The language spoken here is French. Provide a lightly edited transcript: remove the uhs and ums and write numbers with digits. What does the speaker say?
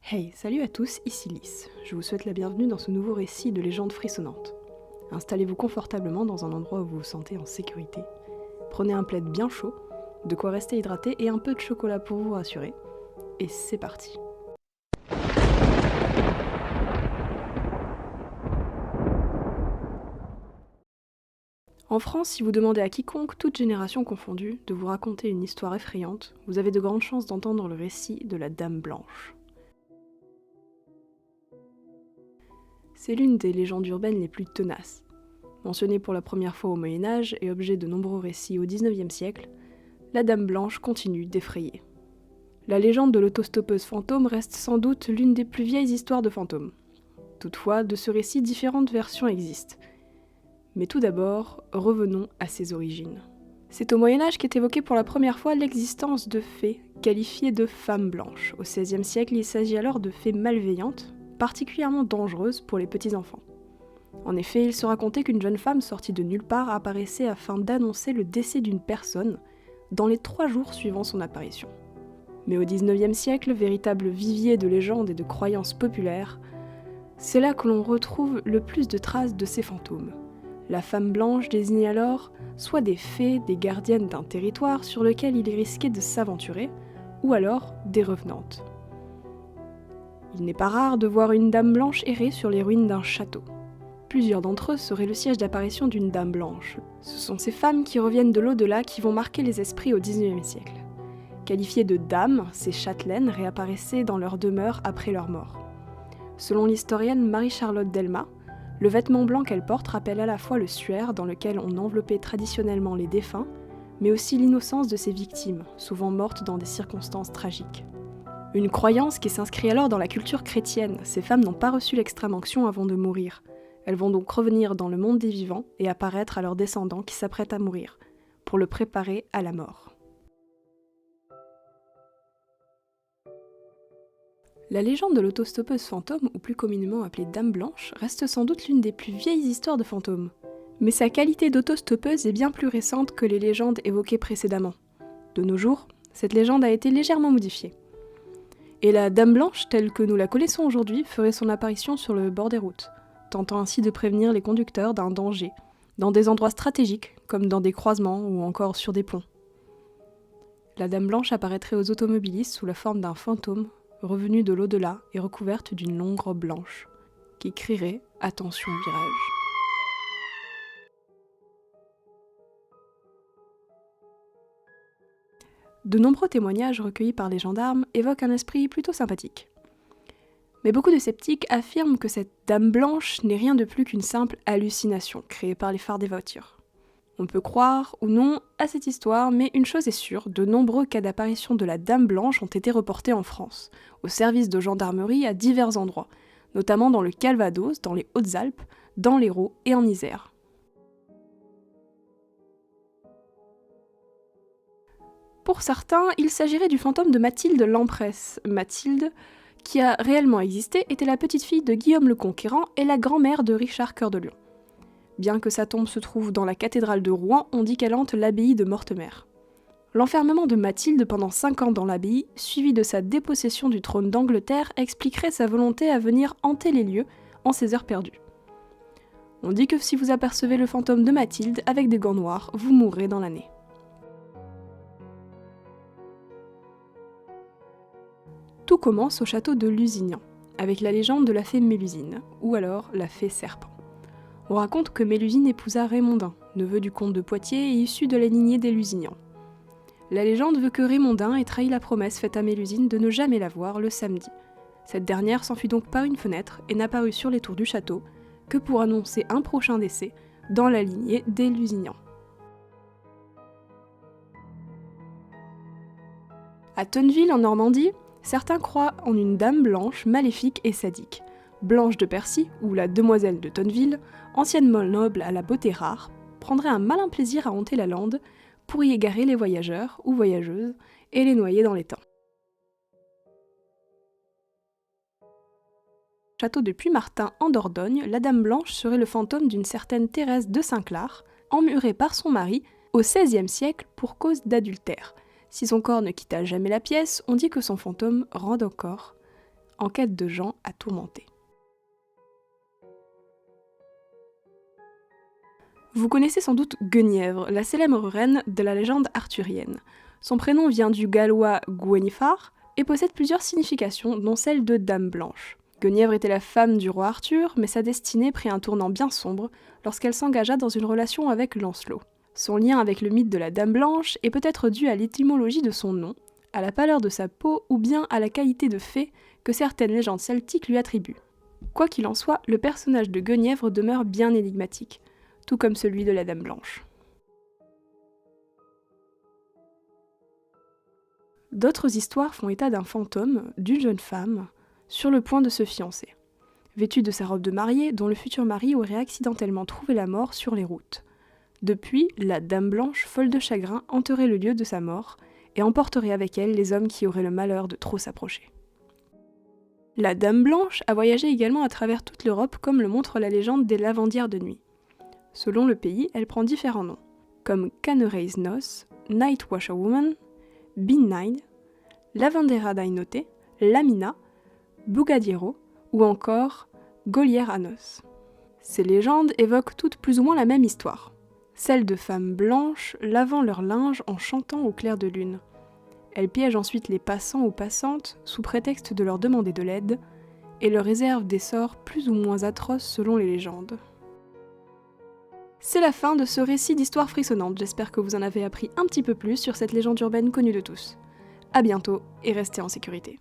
Hey, salut à tous, ici Lys. Je vous souhaite la bienvenue dans ce nouveau récit de légendes frissonnantes. Installez-vous confortablement dans un endroit où vous vous sentez en sécurité. Prenez un plaid bien chaud, de quoi rester hydraté et un peu de chocolat pour vous rassurer. Et c'est parti. En France, si vous demandez à quiconque, toute génération confondue, de vous raconter une histoire effrayante, vous avez de grandes chances d'entendre le récit de la Dame Blanche. C'est l'une des légendes urbaines les plus tenaces. Mentionnée pour la première fois au Moyen-Âge et objet de nombreux récits au XIXe siècle, la Dame Blanche continue d'effrayer. La légende de l'autostoppeuse fantôme reste sans doute l'une des plus vieilles histoires de fantômes. Toutefois, de ce récit, différentes versions existent. Mais tout d'abord, revenons à ses origines. C'est au Moyen-Âge qu'est évoquée pour la première fois l'existence de fées, qualifiées de femmes blanches. Au XVIe siècle, il s'agit alors de fées malveillantes, particulièrement dangereuses pour les petits-enfants. En effet, il se racontait qu'une jeune femme sortie de nulle part apparaissait afin d'annoncer le décès d'une personne dans les 3 jours suivant son apparition. Mais au XIXe siècle, véritable vivier de légendes et de croyances populaires, c'est là que l'on retrouve le plus de traces de ces fantômes. La femme blanche désigne alors soit des fées, des gardiennes d'un territoire sur lequel il est risqué de s'aventurer, ou alors des revenantes. Il n'est pas rare de voir une dame blanche errer sur les ruines d'un château. Plusieurs d'entre eux seraient le siège d'apparition d'une dame blanche. Ce sont ces femmes qui reviennent de l'au-delà qui vont marquer les esprits au XIXe siècle. Qualifiées de dames, ces châtelaines réapparaissaient dans leur demeure après leur mort. Selon l'historienne Marie-Charlotte Delmas, le vêtement blanc qu'elle porte rappelle à la fois le suaire dans lequel on enveloppait traditionnellement les défunts, mais aussi l'innocence de ses victimes, souvent mortes dans des circonstances tragiques. Une croyance qui s'inscrit alors dans la culture chrétienne, ces femmes n'ont pas reçu l'extrême-onction avant de mourir. Elles vont donc revenir dans le monde des vivants et apparaître à leurs descendants qui s'apprêtent à mourir, pour le préparer à la mort. La légende de l'autostoppeuse fantôme, ou plus communément appelée Dame Blanche, reste sans doute l'une des plus vieilles histoires de fantômes. Mais sa qualité d'autostoppeuse est bien plus récente que les légendes évoquées précédemment. De nos jours, cette légende a été légèrement modifiée. Et la Dame Blanche, telle que nous la connaissons aujourd'hui, ferait son apparition sur le bord des routes, tentant ainsi de prévenir les conducteurs d'un danger, dans des endroits stratégiques, comme dans des croisements ou encore sur des ponts. La Dame Blanche apparaîtrait aux automobilistes sous la forme d'un fantôme, revenu de l'au-delà et recouverte d'une longue robe blanche, qui crierait « Attention, virage ». De nombreux témoignages recueillis par les gendarmes évoquent un esprit plutôt sympathique. Mais beaucoup de sceptiques affirment que cette Dame Blanche n'est rien de plus qu'une simple hallucination créée par les phares des voitures. On peut croire ou non à cette histoire, mais une chose est sûre, de nombreux cas d'apparition de la Dame Blanche ont été reportés en France, au service de gendarmerie à divers endroits, notamment dans le Calvados, dans les Hautes-Alpes, dans l'Hérault et en Isère. Pour certains, il s'agirait du fantôme de Mathilde Lempresse. Mathilde, qui a réellement existé, était la petite fille de Guillaume le Conquérant et la grand-mère de Richard Cœur de Lion. Bien que sa tombe se trouve dans la cathédrale de Rouen, on dit qu'elle hante l'abbaye de Mortemer. L'enfermement de Mathilde pendant 5 ans dans l'abbaye, suivi de sa dépossession du trône d'Angleterre, expliquerait sa volonté à venir hanter les lieux en ses heures perdues. On dit que si vous apercevez le fantôme de Mathilde avec des gants noirs, vous mourrez dans l'année. Tout commence au château de Lusignan, avec la légende de la fée Mélusine, ou alors la fée Serpent. On raconte que Mélusine épousa Raymondin, neveu du comte de Poitiers et issu de la lignée des Lusignans. La légende veut que Raymondin ait trahi la promesse faite à Mélusine de ne jamais la voir le samedi. Cette dernière s'enfuit donc par une fenêtre et n'apparut sur les tours du château que pour annoncer un prochain décès dans la lignée des Lusignans. À Tonneville, en Normandie, certains croient en une dame blanche, maléfique et sadique. Blanche de Percy, ou la demoiselle de Tonneville, ancienne noble à la beauté rare, prendrait un malin plaisir à hanter la lande pour y égarer les voyageurs ou voyageuses et les noyer dans l'étang. Au château de Puymartin en Dordogne, la Dame Blanche serait le fantôme d'une certaine Thérèse de Saint-Clar, emmurée par son mari au XVIe siècle pour cause d'adultère. Si son corps ne quitta jamais la pièce, on dit que son fantôme rôde encore en quête de gens à tourmenter. Vous connaissez sans doute Guenièvre, la célèbre reine de la légende arthurienne. Son prénom vient du gallois Gwenhwyfar et possède plusieurs significations, dont celle de Dame Blanche. Guenièvre était la femme du roi Arthur, mais sa destinée prit un tournant bien sombre lorsqu'elle s'engagea dans une relation avec Lancelot. Son lien avec le mythe de la Dame Blanche est peut-être dû à l'étymologie de son nom, à la pâleur de sa peau ou bien à la qualité de fée que certaines légendes celtiques lui attribuent. Quoi qu'il en soit, le personnage de Guenièvre demeure bien énigmatique, tout comme celui de la Dame Blanche. D'autres histoires font état d'un fantôme, d'une jeune femme, sur le point de se fiancer, vêtue de sa robe de mariée dont le futur mari aurait accidentellement trouvé la mort sur les routes. Depuis, la Dame Blanche, folle de chagrin, hanterait le lieu de sa mort et emporterait avec elle les hommes qui auraient le malheur de trop s'approcher. La Dame Blanche a voyagé également à travers toute l'Europe comme le montre la légende des lavandières de nuit. Selon le pays, elle prend différents noms, comme Cannerei's Nos, Night Washerwoman, Bean-Nide, Lavandera Dainote, Lamina, Bugadiero ou encore Golière à Nos. Ces légendes évoquent toutes plus ou moins la même histoire, celle de femmes blanches lavant leur linge en chantant au clair de lune. Elles piègent ensuite les passants ou passantes sous prétexte de leur demander de l'aide et leur réservent des sorts plus ou moins atroces selon les légendes. C'est la fin de ce récit d'histoire frissonnante, j'espère que vous en avez appris un petit peu plus sur cette légende urbaine connue de tous. À bientôt et restez en sécurité.